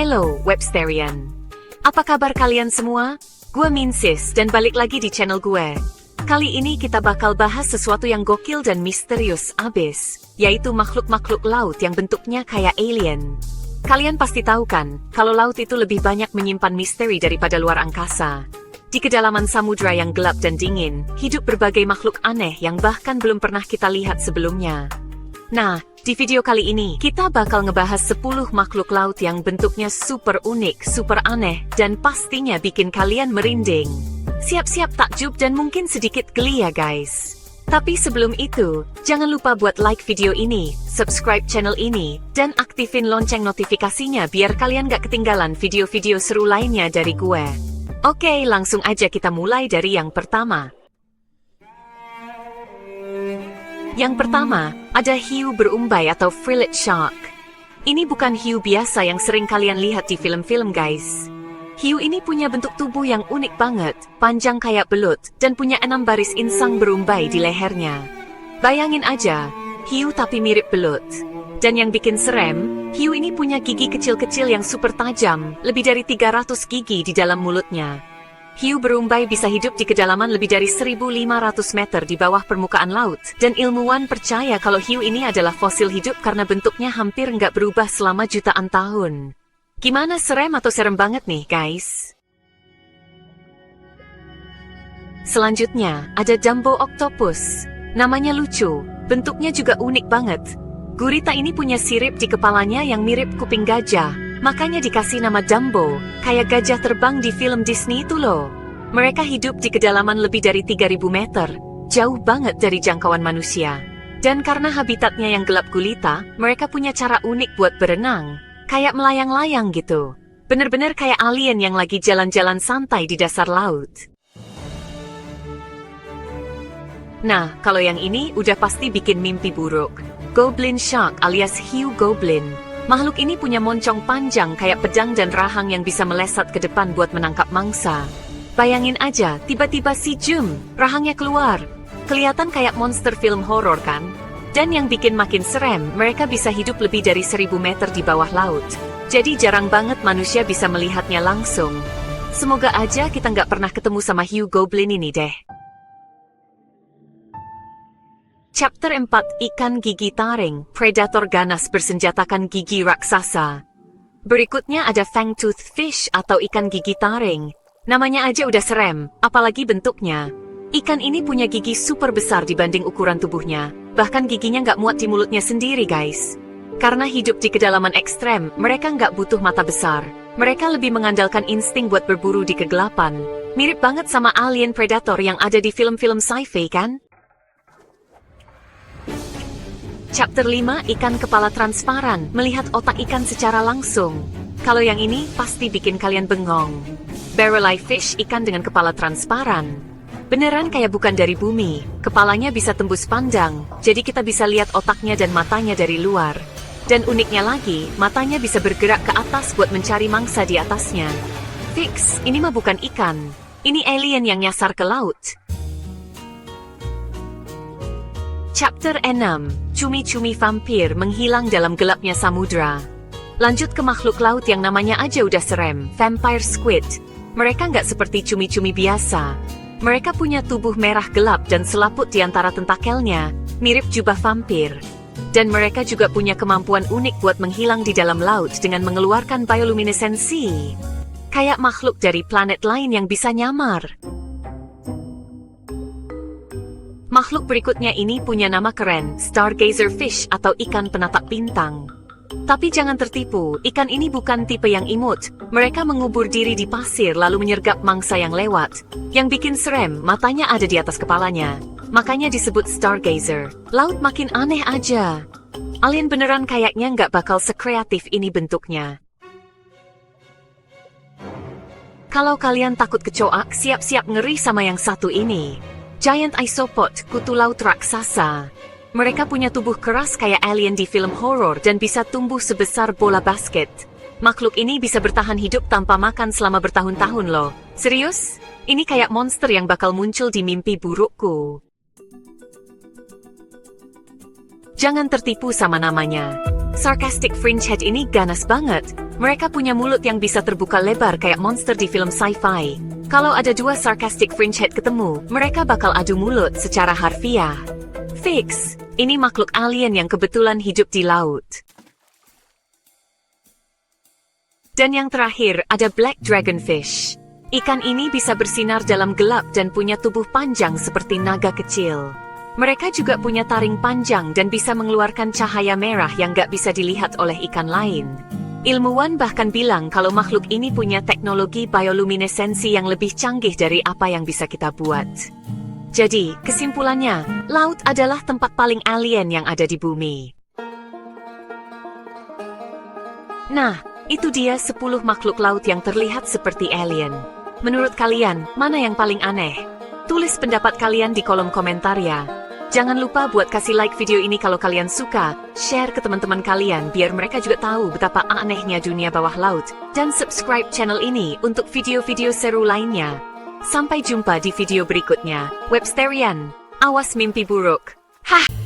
Hello, Websterian. Apa kabar kalian semua? Gue Minsis dan balik lagi di channel gue. Kali ini kita bakal bahas sesuatu yang gokil dan misterius abis, yaitu makhluk-makhluk laut yang bentuknya kayak alien. Kalian pasti tahu kan, kalau laut itu lebih banyak menyimpan misteri daripada luar angkasa. Di kedalaman samudra yang gelap dan dingin, hidup berbagai makhluk aneh yang bahkan belum pernah kita lihat sebelumnya. Nah, di video kali ini, kita bakal ngebahas 10 makhluk laut yang bentuknya super unik, super aneh, dan pastinya bikin kalian merinding. Siap-siap takjub dan mungkin sedikit geli ya guys. Tapi sebelum itu, jangan lupa buat like video ini, subscribe channel ini, dan aktifin lonceng notifikasinya biar kalian gak ketinggalan video-video seru lainnya dari gue. Oke, langsung aja kita mulai dari yang pertama. Yang pertama, ada hiu berumbai atau frillet shark. Ini bukan hiu biasa yang sering kalian lihat di film-film guys. Hiu ini punya bentuk tubuh yang unik banget, panjang kayak belut, dan punya 6 baris insang berumbai di lehernya. Bayangin aja, hiu tapi mirip belut. Dan yang bikin serem, hiu ini punya gigi kecil-kecil yang super tajam, lebih dari 300 gigi di dalam mulutnya. Hiu berumbai bisa hidup di kedalaman lebih dari 1.500 meter di bawah permukaan laut, dan ilmuwan percaya kalau hiu ini adalah fosil hidup karena bentuknya hampir nggak berubah selama jutaan tahun. Gimana, serem atau serem banget nih, guys? Selanjutnya, ada jumbo octopus. Namanya lucu, bentuknya juga unik banget. Gurita ini punya sirip di kepalanya yang mirip kuping gajah. Makanya dikasih nama Dumbo, kayak gajah terbang di film Disney itu loh. Mereka hidup di kedalaman lebih dari 3.000 meter, jauh banget dari jangkauan manusia. Dan karena habitatnya yang gelap gulita, mereka punya cara unik buat berenang, kayak melayang-layang gitu. Bener-bener kayak alien yang lagi jalan-jalan santai di dasar laut. Nah, kalau yang ini udah pasti bikin mimpi buruk. Goblin shark alias hiu goblin. Makhluk ini punya moncong panjang kayak pedang dan rahang yang bisa melesat ke depan buat menangkap mangsa. Bayangin aja, tiba-tiba si Jum, rahangnya keluar. Kelihatan kayak monster film horor kan? Dan yang bikin makin serem, mereka bisa hidup lebih dari 1.000 meter di bawah laut. Jadi jarang banget manusia bisa melihatnya langsung. Semoga aja kita nggak pernah ketemu sama hiu goblin ini deh. Chapter 4, Ikan Gigi Taring, predator ganas bersenjatakan gigi raksasa. Berikutnya ada fang-tooth fish atau ikan gigi taring. Namanya aja udah serem, apalagi bentuknya. Ikan ini punya gigi super besar dibanding ukuran tubuhnya. Bahkan giginya nggak muat di mulutnya sendiri guys. Karena hidup di kedalaman ekstrem, mereka nggak butuh mata besar. Mereka lebih mengandalkan insting buat berburu di kegelapan. Mirip banget sama alien predator yang ada di film-film sci-fi kan? Chapter 5, Ikan Kepala Transparan, melihat otak ikan secara langsung. Kalau yang ini, pasti bikin kalian bengong. Barrel eye fish, ikan dengan kepala transparan. Beneran kayak bukan dari bumi, kepalanya bisa tembus pandang, jadi kita bisa lihat otaknya dan matanya dari luar. Dan uniknya lagi, matanya bisa bergerak ke atas buat mencari mangsa di atasnya. Fix, ini mah bukan ikan. Ini alien yang nyasar ke laut. Chapter 6, Cumi-cumi vampir menghilang dalam gelapnya samudra. Lanjut ke makhluk laut yang namanya aja udah serem, vampire squid. Mereka nggak seperti cumi-cumi biasa. Mereka punya tubuh merah gelap dan selaput di antara tentakelnya, mirip jubah vampir. Dan mereka juga punya kemampuan unik buat menghilang di dalam laut dengan mengeluarkan bioluminesensi. Kayak makhluk dari planet lain yang bisa nyamar. Makhluk berikutnya ini punya nama keren, stargazer fish atau ikan penatap bintang. Tapi jangan tertipu, ikan ini bukan tipe yang imut. Mereka mengubur diri di pasir lalu menyergap mangsa yang lewat. Yang bikin serem, matanya ada di atas kepalanya. Makanya disebut stargazer. Laut makin aneh aja. Alien beneran kayaknya nggak bakal sekreatif ini bentuknya. Kalau kalian takut kecoak, siap-siap ngeri sama yang satu ini. Giant isopod, kutu laut raksasa. Mereka punya tubuh keras kayak alien di film horor dan bisa tumbuh sebesar bola basket. Makhluk ini bisa bertahan hidup tanpa makan selama bertahun-tahun loh. Serius? Ini kayak monster yang bakal muncul di mimpi burukku. Jangan tertipu sama namanya. Sarcastic fringe head ini ganas banget. Mereka punya mulut yang bisa terbuka lebar kayak monster di film sci-fi. Kalau ada dua sarcastic fringe head ketemu, mereka bakal adu mulut secara harfiah. Fix, ini makhluk alien yang kebetulan hidup di laut. Dan yang terakhir, ada black dragonfish. Ikan ini bisa bersinar dalam gelap dan punya tubuh panjang seperti naga kecil. Mereka juga punya taring panjang dan bisa mengeluarkan cahaya merah yang gak bisa dilihat oleh ikan lain. Ilmuwan bahkan bilang kalau makhluk ini punya teknologi bioluminesensi yang lebih canggih dari apa yang bisa kita buat. Jadi, kesimpulannya, laut adalah tempat paling alien yang ada di bumi. Nah, itu dia 10 makhluk laut yang terlihat seperti alien. Menurut kalian, mana yang paling aneh? Tulis pendapat kalian di kolom komentar ya. Jangan lupa buat kasih like video ini kalau kalian suka, share ke teman-teman kalian biar mereka juga tahu betapa anehnya dunia bawah laut, dan subscribe channel ini untuk video-video seru lainnya. Sampai jumpa di video berikutnya. Websterian, awas mimpi buruk. Hah!